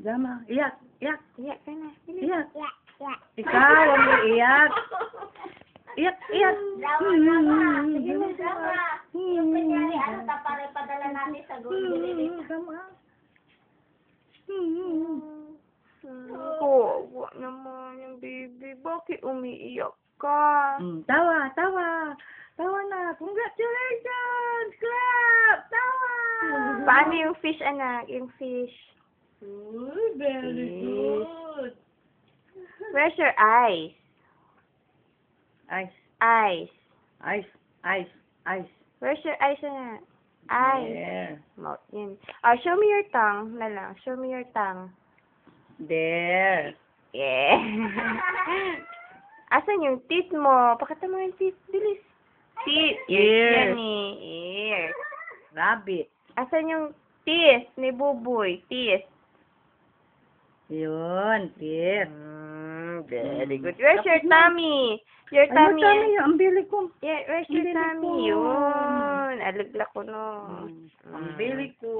Dama. Iyak. Iyak. Iyak ka na. Bilis. Iyak. Ya, ya. Ikaw, huwag mo iyak. Iyak, iyak. Dama. Sige na. Dama. Yung kunyari, ano, padala natin sa Golden. Dama. Kawawa naman yung baby. Bakit umiiyak ka? Tawa, tawa. Tawa na. Congratulations! Clap! Tawa! Paano yung fish, anak? Yung fish. Very good. Where's your eyes? Ice, Eyes. ice, ice, ice. Where's your eyes, anak? Eyes. There. Mouth. Yan. Show me your tongue. Na lang. Show me your tongue. There. Yeah. Asan yung teeth mo? Pakita mo yung teeth. Bilis. Teeth. Ears. Yan eh. Ears. Rabbit. Asan yung teeth ni Buboy? Teeth. Yun, dear. Very good. Where's your tummy? Your tummy. Ay, ang bili ko. Yeah, where's your Ang bili tummy? ko. Yun. Alagla ko no. Ang bili ko.